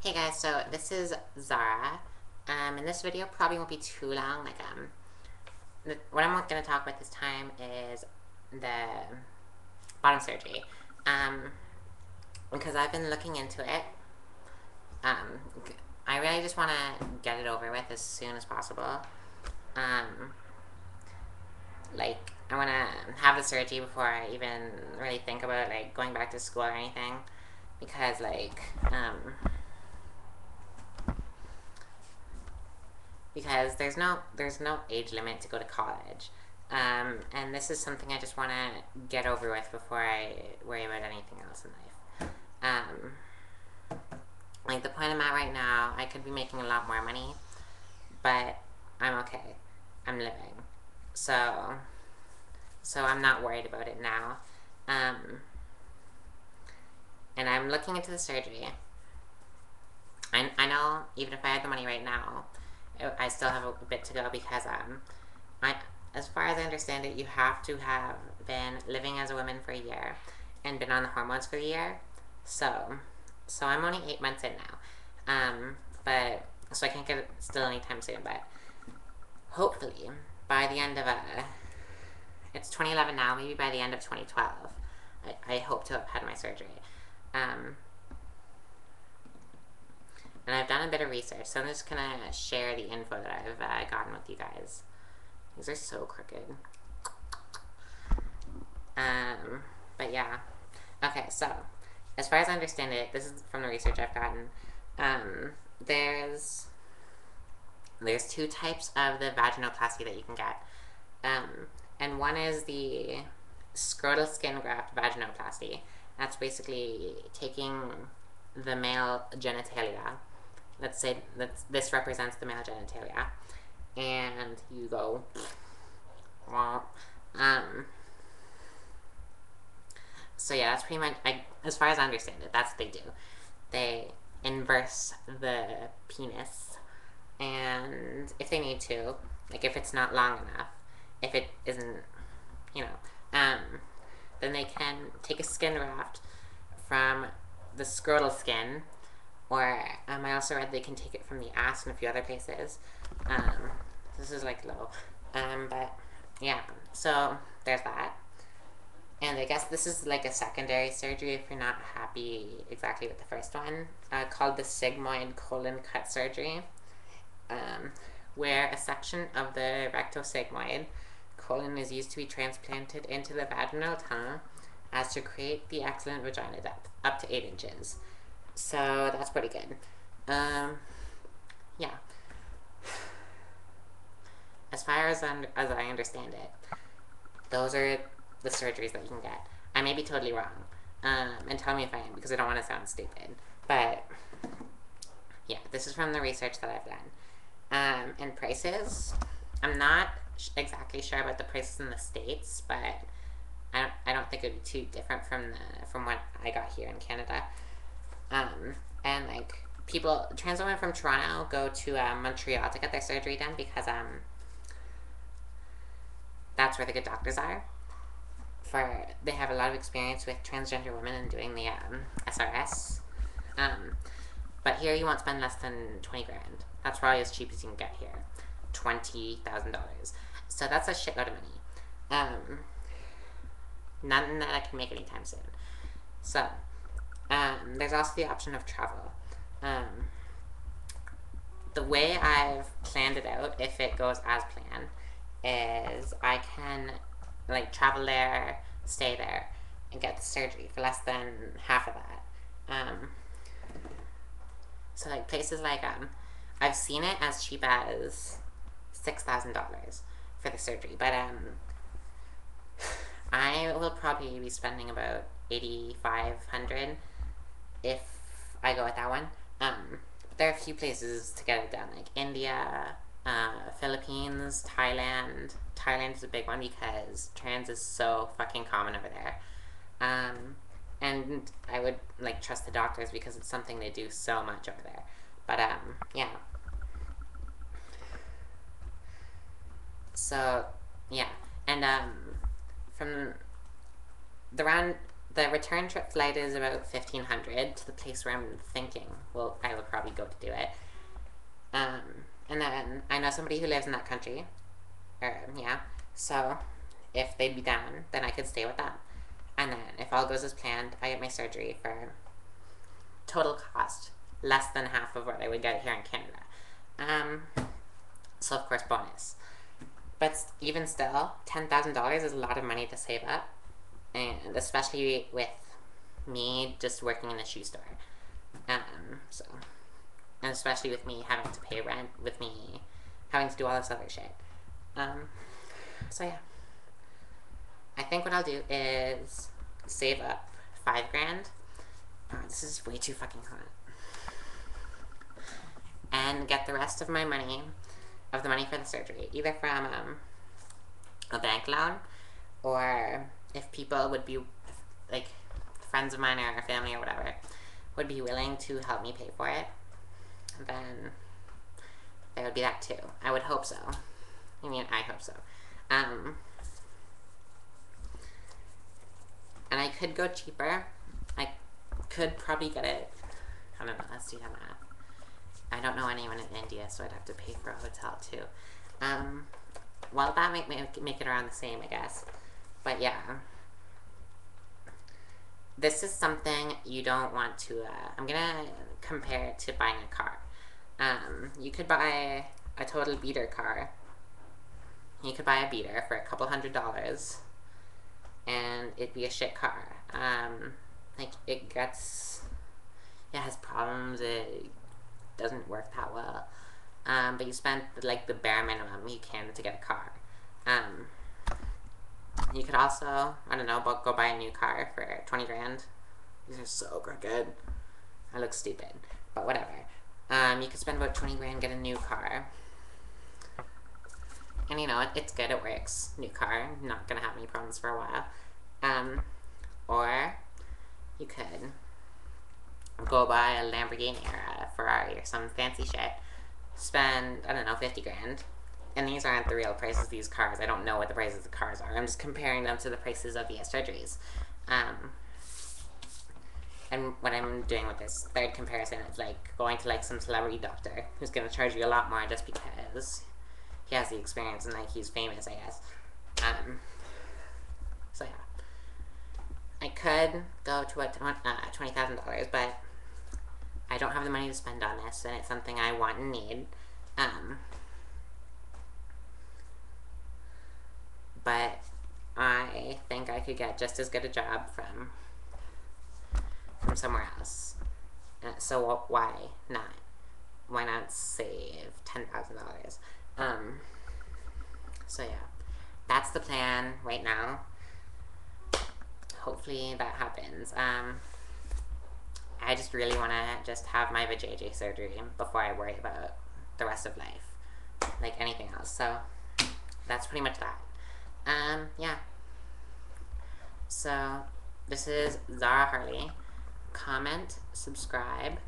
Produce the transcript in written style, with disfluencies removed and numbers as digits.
Hey guys, so this is Zara. And this video probably won't be too long. What I'm going to talk about this time is the bottom surgery. Because I've been looking into it. Um, I really just want to get it over with as soon as possible. I want to have the surgery before I even really think about going back to school or anything, because there's no age limit to go to college. And this is something I just want to get over with before I worry about anything else in life. The point I'm at right now, I could be making a lot more money, but I'm okay. I'm living. So I'm not worried about it now. And I'm looking into the surgery. I know even if I had the money right now, I still have a bit to go because as far as I understand it, you have to have been living as a woman for a year and been on the hormones for a year. So I'm only 8 months in now. So I can't get it still anytime soon, but hopefully by the end of it's 2011 now, maybe by the end of 2012, I hope to have had my surgery. And I've done a bit of research, so I'm just gonna share the info that I've gotten with you guys. These are so crooked. But yeah. Okay, so as far as I understand it, this is from the research I've gotten. There's two types of the vaginoplasty that you can get. And one is the scrotal skin graft vaginoplasty. That's basically taking the male genitalia. Let's say this represents the male genitalia, and you go, so yeah, that's pretty much, as far as I understand it, that's what they do. They inverse the penis, and if they need to, if it's not long enough, if it isn't, then they can take a skin graft from the scrotal skin, or I also read they can take it from the ass and a few other places. This is low. But yeah, so there's that. And I guess this is a secondary surgery if you're not happy exactly with the first one, called the sigmoid colon cut surgery, where a section of the rectosigmoid colon is used to be transplanted into the vaginal tunnel as to create the excellent vagina depth, up to 8 inches. So that's pretty good. Yeah. As far as I understand it, those are the surgeries that you can get. I may be totally wrong. And tell me if I am, because I don't want to sound stupid. But yeah, this is from the research that I've done. And prices, I'm not exactly sure about the prices in the States, but I don't think it would be too different from what I got here in Canada. And trans women from Toronto go to Montreal to get their surgery done because that's where the good doctors are. They have a lot of experience with transgender women and doing the SRS. But here you won't spend less than 20 grand. That's probably as cheap as you can get here. $20,000. So that's a shitload of money. Nothing that I can make anytime soon. So there's also the option of travel. The way I've planned it out, if it goes as planned, is I can travel there, stay there, and get the surgery for less than half of that. So places I've seen it as cheap as $6,000 for the surgery, but I will probably be spending about $8,500 if I go with that one. There are a few places to get it done, like India, Philippines, Thailand. Thailand is a big one because trans is so fucking common over there. And I would trust the doctors because it's something they do so much over there. But yeah. So yeah, and from the return trip flight is about $1,500 to the place where I'm thinking, well, I will probably go to do it. And then I know somebody who lives in that country. Yeah. So if they'd be down, then I could stay with them. And then if all goes as planned, I get my surgery for total cost less than half of what I would get here in Canada. So of course bonus. But even still, $10,000 is a lot of money to save up. And especially with me just working in a shoe store. So, and especially with me having to pay rent, with me having to do all this other shit. So yeah. I think what I'll do is save up $5,000. This is way too fucking hot. And get the rest of my money, of the money for the surgery, either from a bank loan, or if people would be, like, friends of mine or family or whatever, would be willing to help me pay for it, then there would be that too. I would hope so. I mean, I hope so. And I could go cheaper. I could probably get it, I don't know, let's do the math. I don't know anyone in India, so I'd have to pay for a hotel too. Well, that might make it around the same, I guess. But yeah. This is something you don't want to, I'm gonna compare it to buying a car. You could buy a total beater car. You could buy a beater for a couple $100s, and it'd be a shit car. Like, it has problems, it doesn't work that well. But you spend, like, the bare minimum you can to get a car. You could also, I don't know, go buy a new car for $20,000. These are so crooked. I look stupid, but whatever. You could spend about $20,000, get a new car. And you know, it's good, it works. New car, not gonna have any problems for a while. Or you could go buy a Lamborghini or a Ferrari or some fancy shit. Spend, I don't know, $50,000. And these aren't the real prices of these cars. I don't know what the prices of the cars are. I'm just comparing them to the prices of VS surgeries. And what I'm doing with this third comparison is like going to like some celebrity doctor who's going to charge you a lot more just because he has the experience and like he's famous, I guess. So yeah. I could go to $20,000, but I don't have the money to spend on this, and it's something I want and need. But I think I could get just as good a job from somewhere else. So why not? Why not save $10,000? So yeah, that's the plan right now. Hopefully that happens. I just really want to just have my vajayjay surgery before I worry about the rest of life, like anything else. So that's pretty much that. Yeah. So this is ZaraHarley. Comment, subscribe,